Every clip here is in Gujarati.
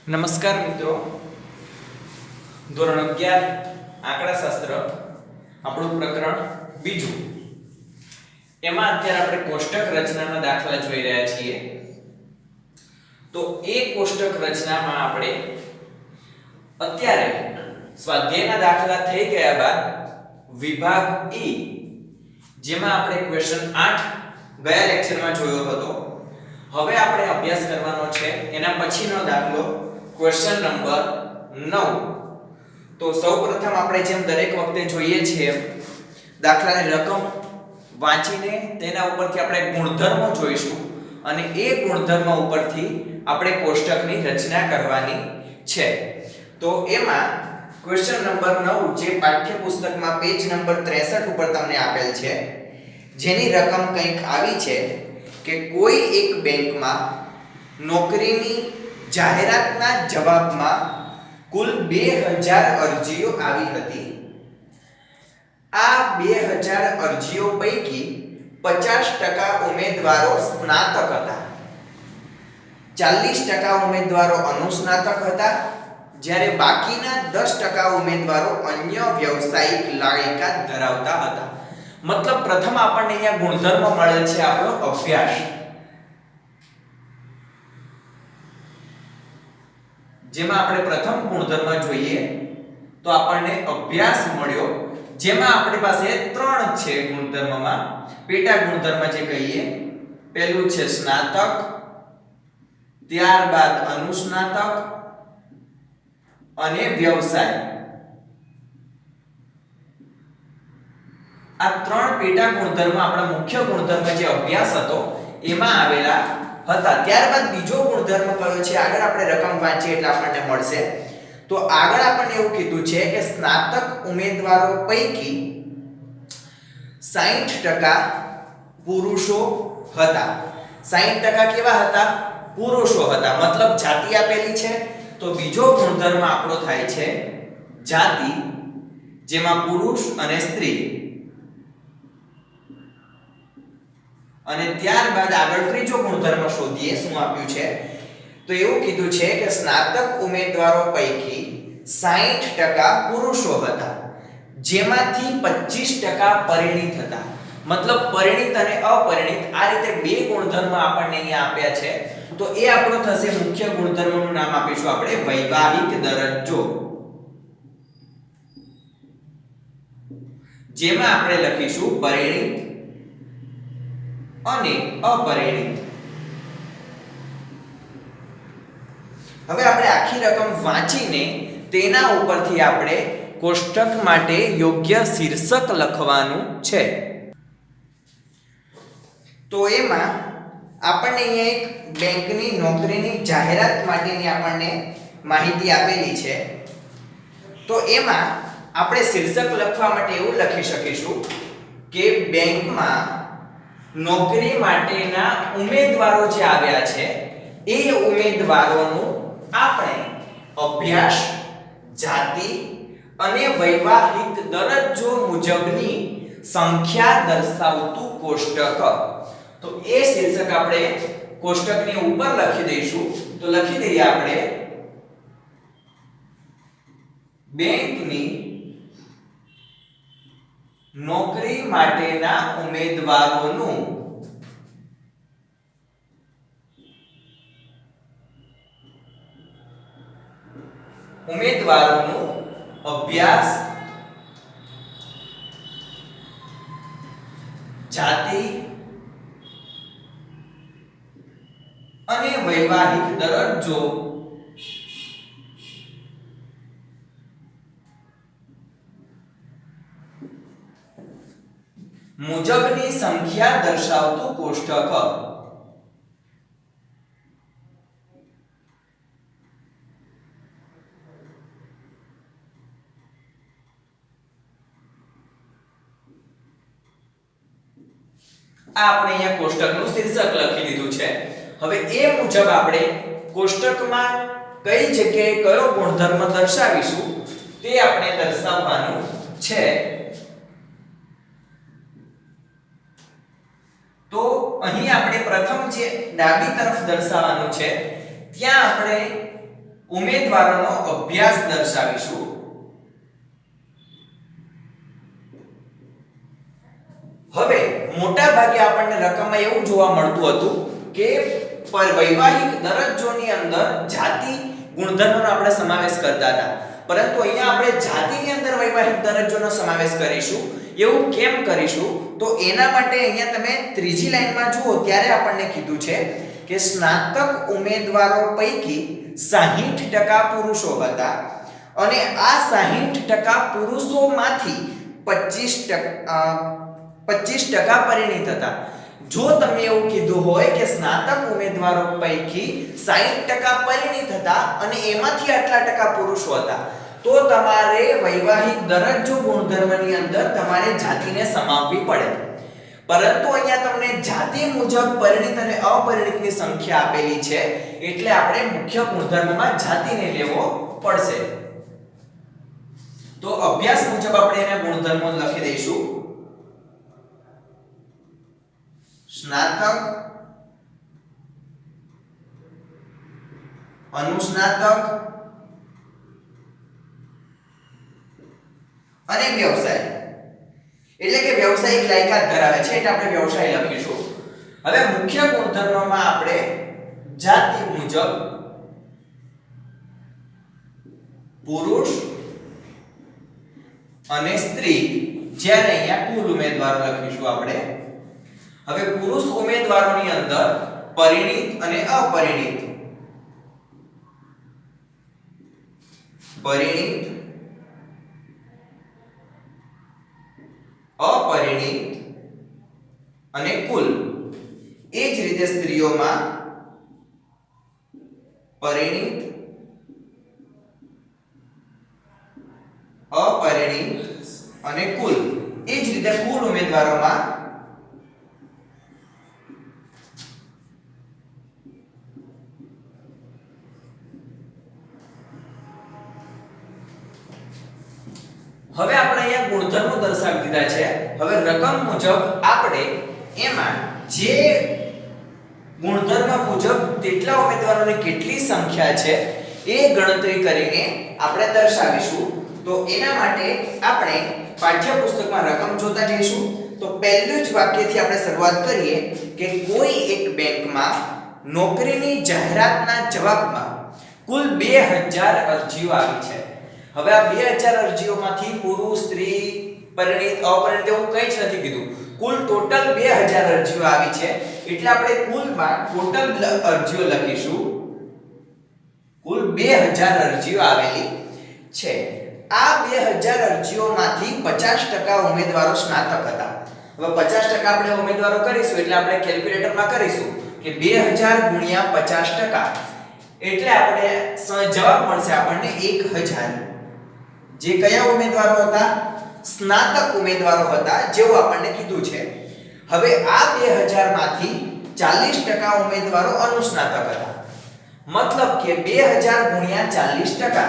નમસ્કાર મિત્રો, ધોરણ 11 આંકડાશાસ્ત્ર આપણું પ્રકરણ બીજું. એમાં અત્યારે આપણે કોષ્ટક રચનાના દાખલા જોઈ રહ્યા છીએ. તો એ કોષ્ટક રચનામાં આપણે અત્યારે સ્વાધ્યાયના દાખલા થઈ ગયા બાદ વિભાગ E, જેમાં આપણે ક્વેશ્ચન 8 ગયા લેક્ચરમાં જોયો હતો, હવે આપણે અભ્યાસ કરવાનો છે એના પછીનો દાખલો ક્વેશ્ચન નંબર 9. તો સૌપ્રથમ આપણે જેમ દરેક વખતે જોઈએ છીએ દાખલાની રકમ વાંચીને તેના ઉપરથી આપણે ગુણધર્મો જોઈશું અને એ ગુણધર્મ ઉપરથી આપણે કોષ્ટકની રચના કરવાની છે. તો એમાં ક્વેશ્ચન નંબર 9 જે પાઠ્યપુસ્તકમાં પેજ નંબર 63 ઉપર તમને આપેલ છે, જેની રકમ કંઈક આવી છે કે કોઈ એક બેંકમાં નોકરીની જાહેરાતના જવાબમાં કુલ 2000 અરજીઓ આવી હતી. આ 2000 અરજીઓ પૈકી 50% ઉમેદવારો સ્નાતક હતા, 40% ઉમેદવારો અનુસ્નાતક હતા, જ્યારે બાકીના 10% ઉમેદવારો અન્ય વ્યવસાયિક લાયકાત ધરાવતા હતા. મતલબ પ્રથમ આપણને અહીંયા ગુણધર્મ મળે છે આપણો અભ્યાસ. જેમાં આપણે પ્રથમ ગુણધર્મ જોઈએ તો આપણને અભ્યાસ મળ્યો, જેમાં આપણી પાસે 3 છે ગુણધર્મમાં. પેટા ગુણધર્મ જે કહીએ, પહેલું છે સ્નાતક, ત્યારબાદ અનુસ્નાતક અને વ્યવસાય. આ 3 પેટા ગુણધર્મ આપણા મુખ્ય ગુણધર્મ જે અભ્યાસ હતો એમાં આવેલા હતા. ત્યારબાદ બીજો ગુણધર્મ કયો છે, આગળ આપણે રકમ વાંચીએ એટલે આપણને મળશે. તો આગળ આપણને એવું કીધું છે કે સ્નાતક ઉમેદવારો પૈકી 60% પુરુષો હતા. 60% કેવા હતા? પુરુષો હતા. મતલબ જાતિ આપેલી છે તો બીજો ગુણધર્મ આપણો થાય છે જાતિ, જેમાં પુરુષ અને સ્ત્રી. અને ત્યારબાદ આગળ ત્રીજો ગુણધર્મ શોધીએ. શું આપ્યું છે? તો એવું કીધું છે કે સ્નાતક ઉમેદવારો પૈકી 60% પુરુષો હતા, જેમાંથી 25% પરિણીત હતા. મતલબ પરિણીત અને અપરિણીત આ રીતે બે ગુણધર્મ આપણને અહીંયા આપ્યા છે. તો એ આપણો થશે મુખ્ય ગુણધર્મનું નામ આપીશું આપણે વૈવાહિક દરજ્જો, જેમાં આપણે લખીશું પરિણીત અને અપરિણીત. હવે આપણે આખી રકમ વાંચીને તેના ઉપરથી આપણે કોષ્ટક માટે યોગ્ય શીર્ષક લખવાનું છે. તો એમાં આપણને અહીંયા એક બેંકની નોકરીની જાહેરાત માટેની આપણને માહિતી આપેલી છે. તો એમાં આપણે શીર્ષક લખવા માટે એવું લખી શકીશું કે બેંકમાં નોકરી માટેના ઉમેદવારો જે આવ્યા છે એ ઉમેદવારોનું આપણે અભ્યાસ, જાતિ અને વૈવાહિક દરજ્જો મુજબની સંખ્યા દર્શાવતું કોષ્ટક. તો એ શીર્ષક આપણે કોષ્ટકની ઉપર લખી દઈશું. તો લખી દઈએ આપણે બેંકની નોકરી માટેના ઉમેદવારોનું અભ્યાસ, જાતિ અને વૈવાહિક દરજ્જો મુજબની સંખ્યા દર્શાવતું કોષ્ટક. આ આપણે અહીંયા કોષ્ટકનું શીર્ષક લખી દીધું છે. હવે એ મુજબ આપણે કોષ્ટકમાં કઈ જગ્યાએ કયો ગુણધર્મ દર્શાવીશું તે આપણે દર્શાવવાનું છે. તો અહીં આપણે પ્રથમ જે ડાબી તરફ દર્શાવવાનું છે ત્યાં આપણે ઉમેદવારોનો અભ્યાસ દર્શાવીશું. હવે મોટા ભાગે આપણને રકમમાં એવું જોવા મળતું હતું કે વૈવાહિક દરજ્જોની અંદર જાતિ ગુણધર્મનો આપણે સમાવેશ કરતા હતા, પરંતુ અહીંયા આપણે જાતિની અંદર વૈવાહિક દરજ્જોનો સમાવેશ કરીશું. એવું કેમ કરીશું? તો એના માટે અહીંયા તમે ત્રીજી લાઈનમાં જુઓ ત્યારે આપણને કીધું છે કે સ્નાતક ઉમેદવારો પૈકી 60% પુરુષો હતા અને આ 60% પુરુષોમાંથી 25% પરિણીત હતા. જો તમે એવું કીધું હોય કે સ્નાતક ઉમેદવારો પૈકી 60% પરિણીત હતા અને એમાંથી આટલા ટકા પુરુષો હતા, તો તમારે વૈવાહિક દરજ્જો ગુણધર્મની અંદર તમારે જાતિને સમાવવી પડે. પરંતુ અહીંયા તમને જાતિ મુજબ પરિણીત અને અપરિણીતની સંખ્યા આપેલી છે, એટલે આપણે મુખ્ય ગુણધર્મમાં જાતિને લેવો પડશે. તો અભ્યાસ મુજબ આપણે એના ગુણધર્મો લખી દઈશું. સ્નાતક, અનુસ્નાતક અને વ્યવસાય. એટલે કે વ્યવસાયિક લાયકાત ધરાવે છે એટલે આપણે વ્યવસાય લખીશું. હવે મુખ્ય ગુણધર્મમાં આપણે જાતિ મુજબ પુરુષ અને સ્ત્રી, જ્યારે અહીંયા કુલ ઉમેદવારો લખીશું આપણે. હવે પુરુષ ઉમેદવારોની અંદર પરિણીત અને અપરિણીત, પરિણીત, અપરિણીત અને કુલ. એ જ રીતે સ્ત્રીઓમાં પરિણીત, અપરિણીત અને કુલ. એ જ રીતે કુલ ઉમેદવારોમાં હવે આપણે અહીંયા ગુણધર્મો દર્શાવી દીધા છે. હવે રકમ મુજબ આપણે એમાં જે ગુણધર્મ મુજબ કેટલા ઉમેદવારોની કેટલી સંખ્યા છે એ ગણતરી કરીને આપણે દર્શાવીશું. તો એના માટે આપણે પાઠ્યપુસ્તકમાં રકમ જોતા જઈશું. તો પહેલું જ વાક્યથી આપણે શરૂઆત કરીએ કે કોઈ એક બેંકમાં નોકરીની જાહેરાતના જવાબમાં કુલ 2000 અરજીઓ આવી છે. હવે આ 2000 અરજીઓમાંથી પુરુષ, સ્ત્રી, પરિણીત, અપરિણીત એવું કંઈ જ નથી કીધું. કુલ ટોટલ 2000 અરજીઓ આવી છે, એટલે આપણે કુલમાં ટોટલ અરજીઓ લખીશું. કુલ 2000 અરજીઓ આવેલી છે. આ 2000 અરજીઓમાંથી 50% ઉમેદવારો સ્નાતક હતા. હવે 50% આપણે ઉમેદવારો કરીશું એટલે આપણે કેલ્ક્યુલેટરમાં કરીશું કે 2000 ગુણ્યા 50%, એટલે આપણે જવાબ મળશે આપણને 1000. જે કયા ઉમેદવારો હતા? સ્નાતક ઉમેદવારો હતા, જેવું આપણને કીધું છે. હવે આ 2000 માંથી 40% ઉમેદવારો અનુસ્નાતક હતા. મતલબ કે 2000 ગુણ્યા 40%,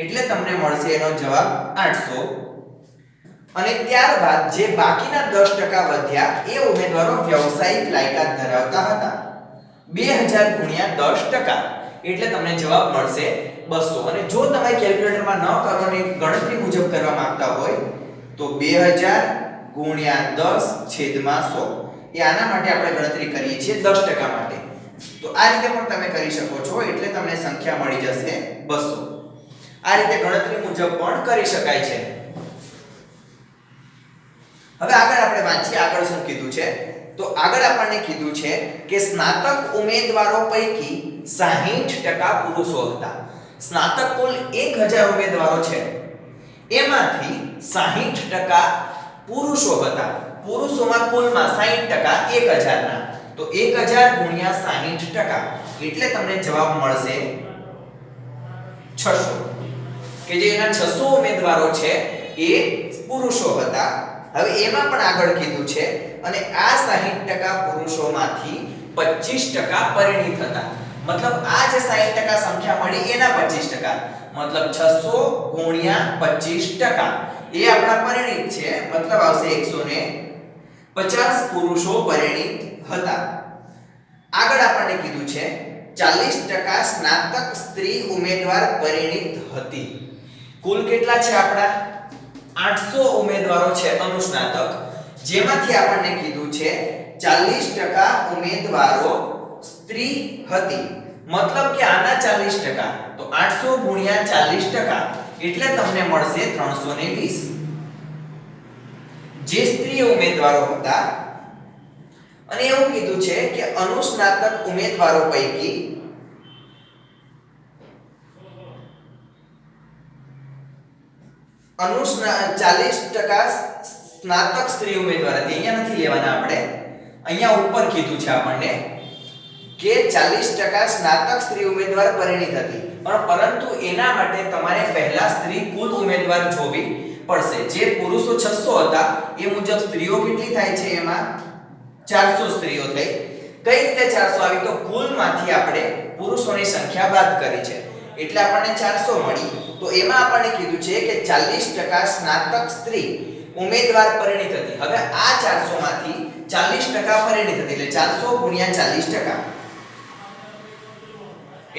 એટલે તમને મળશે એનો જવાબ 800. અને ત્યારબાદ જે બાકીના 10% વધ્યા એ ઉમેદવારો વ્યવસાયિક લાયકાત ધરાવતા હતા. 2000 ગુણ્યા 10%, એટલે તમને જવાબ મળશે 200. અને જો તમે કેલ્ક્યુલેટરમાં ન કરો ને ગણતરી મુજબ કરવા માંગતા હોય તો 2000 ગુણ્યા 10 છેદમાં 100, એ આના માટે આપણે ગણતરી કરીએ છીએ 10% માટે. તો આ રીતે પણ તમે કરી શકો છો, એટલે તમને સંખ્યા મળી જશે 200. આ રીતે ગણતરી મુજબ પણ કરી શકાય છે. હવે આગળ આપણે વાંચીએ આગળ શું કીધું છે. તો આગળ આપણને કીધું છે કે સ્નાતક ઉમેદવારો પૈકી 60% પુરુષો હતા. સ્નાતક કુલ 1000 ઉમેદવારો છે, એમાંથી 60% પુરુષો હતા. પુરુષોમાં કુલમાં 60% 1000 ના, તો 1000 ગુણ્યા 60%, એટલે તમને જવાબ મળશે 600. કે જે એના 600 ઉમેદવારો છે એ પુરુષો હતા. હવે એમાં પણ આગળ કીધું છે અને આ 60% પુરુષોમાંથી 25% પરિણીત હતા. મતલબ આ જે 60% સંખ્યા મળી એના 25%, મતલબ 600 ગુણ્યા 25%, એ આપણા પરિણીત છે. મતલબ આવશે 150 પુરુષો પરિણીત હતા. આગળ આપણને કીધું છે 40% સ્નાતક સ્ત્રી ઉમેદવાર પરિણીત હતી. કુલ કેટલા છે આપડા 800 ઉમેદવારો છે અનુસ્નાતક, જેમાંથી આપણને કીધું છે 40% ઉમેદવારો સ્ત્રી હતી. મતલબ કે આના 40%, તો 800 ગુણ્યા 40% એટલે તમને મળશે 320 જે સ્ત્રી ઉમેદવારો હતા. અને એવું કીધું છે કે અનુસ્નાતક ઉમેદવારો પૈકી 40% સ્નાતક સ્ત્રી ઉમેદવાર હતી. અહીંયા નથી લેવાના આપણે, અહીંયા ઉપર કીધું છે આપણને કે 40% સ્નાતક સ્ત્રી ઉમેદવાર પરિણીત હતી. પરંતુ એના માટે તમારે પહેલા સ્ત્રી કુલ ઉમેદવાર જોવી પડશે. જે પુરુષો 600 હતા એ મુજબ સ્ત્રીઓ કેટલી થાય છે, એમાં 400 સ્ત્રીઓ થઈ. કઈ રીતે 400 આવી, તો કુલમાંથી આપણે પુરુષોની સંખ્યા બાદ કરી છે એટલે આપણને 400 મળી. તો એમાં આપણને કીધું છે કે 40% સ્નાતક સ્ત્રી ઉમેદવાર પરિણીત હતી. હવે આ 400 માંથી 40% પરિણીત હતી એટલે 400 ગુણ્યા 40%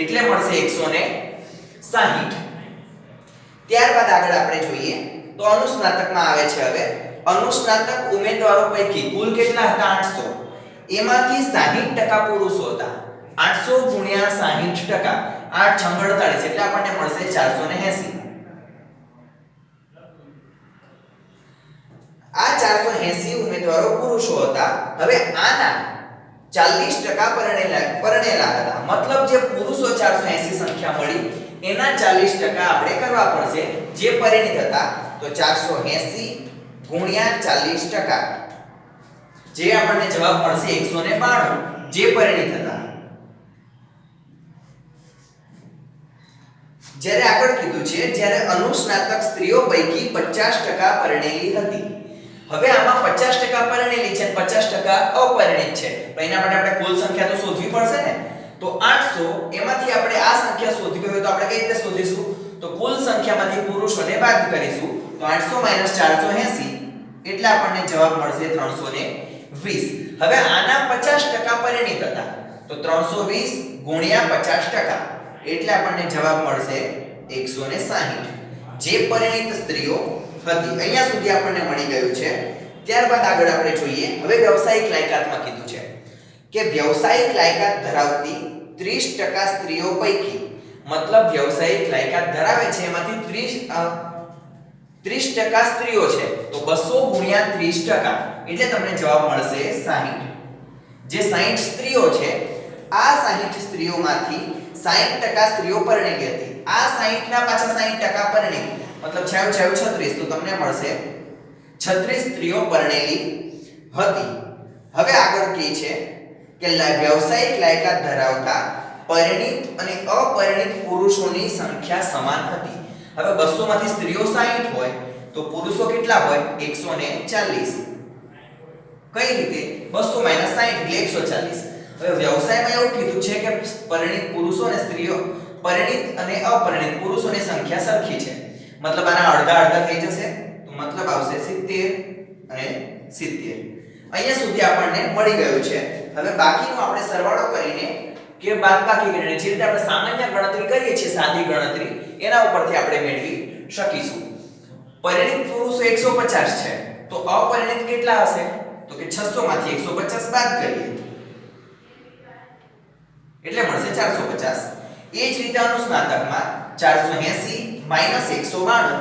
એટલે મળશે 160. ત્યારબાદ આગળ આપણે જોઈએ તો અનુસ્નાતકમાં આવે છે. હવે અનુસ્નાતક ઉમેદવારો પૈકી કુલ કેટલા હતા 800, એમાંથી 60% પુરુષો હતા. 800 ગુણ્યા 60%, 8 6 48 એટલે આપણને મળશે 480. આ 480 ઉમેદવારો પુરુષો હતા. હવે આના 40% પરણેલા હતા. મતલબ જે પુરુષો 480 સંખ્યા મળી એના 40% આપણે કરવા પડશે જે પરિણીત હતા. તો 480 ગુણ્યા 40% જે આપણને જવાબ મળશે 192 જે પરિણીત હતા. જ્યારે આગળ કીધું છે જ્યારે અનુસ્નાતક સ્ત્રીઓ પૈકી 50% પરણેલી હતી. હવે આમાં 50% પરણેલી છે, 50% અપરિણીત છે. તો એના માટે આપણે કુલ સંખ્યા તો શોધવી પડશે ને. તો 800 એમાંથી આપણે આ સંખ્યા શોધવી હોય તો આપણે કઈ રીતે શોધીશું, તો કુલ સંખ્યામાંથી પુરુષોને બાદ કરીશું. તો 800 - 480 એટલે આપણને જવાબ મળશે 320. હવે આના 50% પરિણીત હતા તો 320 ગુણ્યા 50% એટલે આપણને જવાબ મળશે 160 જે પરિણીત સ્ત્રીઓ હતી. અહીંયા સુધી આપણને મળી ગયું છે. ત્યારબાદ આગળ આપણે જોઈએ. હવે વ્યવસાયિક લાયકાતમાં કીધું છે કે વ્યવસાયિક લાયકાત ધરાવતી 30% સ્ત્રીઓ પૈકી, મતલબ વ્યવસાયિક લાયકાત ધરાવે છે એમાંથી 30% સ્ત્રીઓ છે તો 200 ગુણ્યા 30% એટલે તમને જવાબ મળશે 60. જે 60 સ્ત્રીઓ છે આ 60 સ્ત્રીઓમાંથી 60% સ્ત્રીઓ પરણેલી હતી. આ 60 ના પાછા 60% પરણેલી, મતલબ 36 તો તમને મળશે 36 સ્ત્રીઓ પરણેલી હતી. હવે આગળ કહે છે કે વ્યવસાયિક લાયકાત ધરાવતા પરિણીત અને અપરિણીત પુરુષોની સંખ્યા સમાન હતી. હવે 200 માંથી સ્ત્રીઓ 60 હોય તો પુરુષો કેટલા હોય 140. કઈ રીતે 200 - 60 એટલે 140. હવે વ્યવસાયમાં એવું કીધું છે કે પરિણીત પુરુષો અને સ્ત્રીઓ, પરિણીત અને અપરિણીત પુરુષોની સંખ્યા સરખી છે. મતલબ આના અડધા થઈ જશે તો મતલબ આવશે 70 અને 70. અહીંયા સુધી આપણને મળી ગયું છે. હવે બાકીનું આપણે સરવાળો કરીને કે બાદબાકી કરીને જે રીતે આપણે સામાન્ય ગણતરી કરીએ છીએ, સાદી ગણતરી, એના ઉપરથી આપણે મેળવી શકીશું. પરિણીત પુરુષો 150 છે તો અપરિણીત કેટલા હશે, તો કે 600 માંથી 150 બાદ કરીએ એટલે મળશે 450. એ જ રીતે અનુસ્નાતકમાં 480 - 192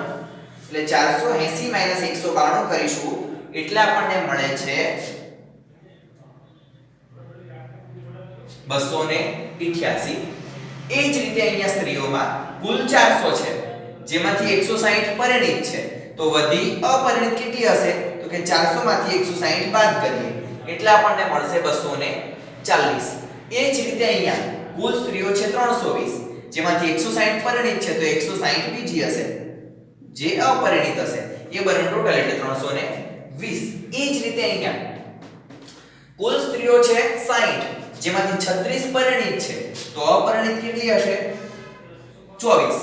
એટલે 480 - 192 કરીશું એટલે આપણને મળે છે 288. એ જ રીતે અહીંયા સ્ત્રીઓમાં કુલ 400 છે જેમાંથી 160 પરિણીત છે તો વધી અપરિણીત કેટલી હશે, તો કે 400 માંથી 160 બાદ કરીએ એટલે આપણને મળશે 240. એ જ રીતે અહીંયા કુલ સ્ત્રીઓ છે 320 જેમાંથી 160 પરિણીત છે તો 160 બીજી હશે જે અપરિણીત હશે. એ બંને ટોટલ એટલે 320. એ જ રીતે અહીંયા કુલ સ્ત્રીઓ છે 60 જેમાંથી 36 પરિણીત છે તો અપરિણીત કેટલી હશે 24.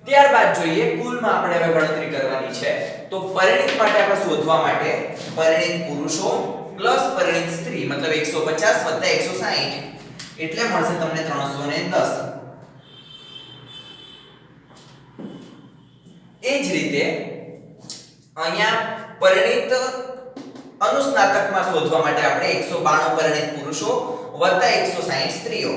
ત્યારબાદ જોઈએ કુલમાં આપણે હવે ગણતરી કરવાની છે. તો પરિણીત માટે આપણે શોધવા માટે પરિણીત પુરુષો પ્લસ પરિણીત સ્ત્રી મતલબ 150 + 160 એટલે મળશે તમને 310. એ જ રીતે અહીંયા પરિણીત અનુસ્નાતકમાં શોધવા માટે આપણે 192 પરિણીત પુરુષો વત્તા 160 સ્ત્રીઓ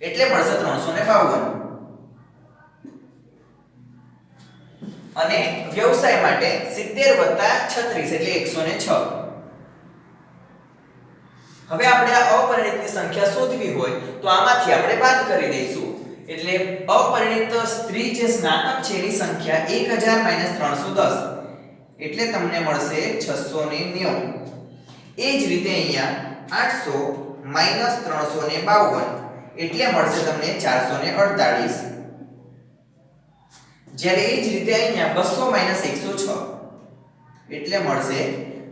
એટલે મળશે 352. અને વ્યવસાય માટે 70 વત્તા 36 એટલે 106. હવે આપણે આ અપરિણિતની સંખ્યા શોધવી હોય તો આમાંથી આપણે બાદ કરી દઈશું. એટલે અપરિણિત સ્ત્રી જે સ્નાતક છે એની સંખ્યા 1000 - 310 એટલે તમને મળશે 690. એ જ રીતે અહીંયા 800 - 352 એટલે મળશે તમને 448. જ્યારે એ જ રીતે અહીંયા 200 - 106 એટલે મળશે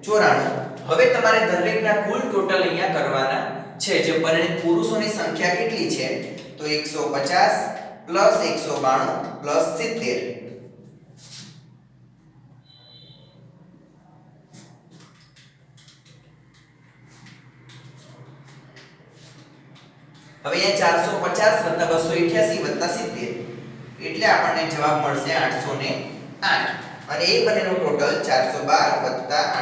94. હવે તમારે દરેકના કુલ ટોટલ અહીંયા કરવાના છે. જે પરિણીત પુરુષોની સંખ્યા કેટલી છે તો 150 + 192 + 70. હવે અહીંયા 450 + 288 + 70 એટલે આપણને જવાબ મળશે 808. અને એ બંનેનો ટોટલ 412 +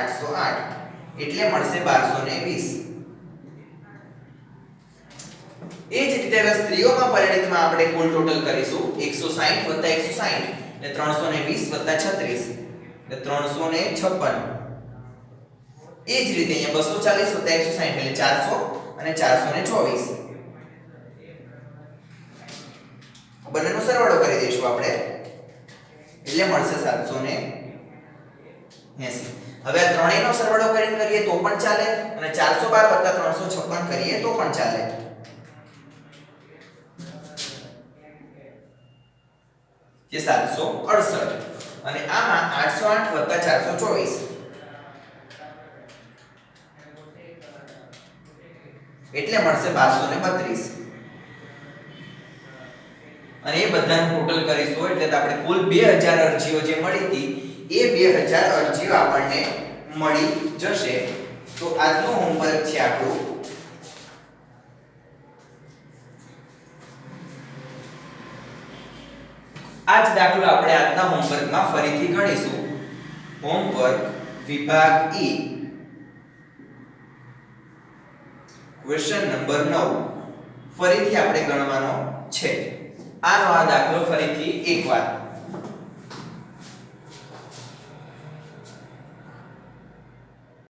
808 એટલે મળશે 1220. એ જ રીતે હવે સ્ત્રીઓમાં પરિણીતમાં આપણે કુલ ટોટલ કરીશું 160 + 160 એટલે 320 + 36 એટલે 356. એ જ રીતે અહીંયા 240 + 160 એટલે 400 અને 424. બંનેનો સરવાળો કરી દઈશું આપણે એટલે મળશે 780. હવે આ ત્રણેયનો સરવાળો કરીને કરીએ તો પણ ચાલે અને 412 + 356 કરીએ તો પણ ચાલે. જે 768 અને આમાં 808 + 424 એટલે મળશે 1232. અને એ બધાનું ટોટલ કરીશું એટલે આપણે કુલ 2000 અરજીઓ જે મળી હતી એ 2000 અરજીઓ આપણને મળી જશે. તો આજનું હોમવર્ક છે આપણું આજ દાખલો આપણે આજના હોમવર્કમાં ફરીથી ગણીશું. હોમવર્ક વિભાગ E ક્વેશ્ચન નંબર 9 ફરીથી આપણે ગણવાનો છે. આનો આ દાખલો ફરીથી એકવાર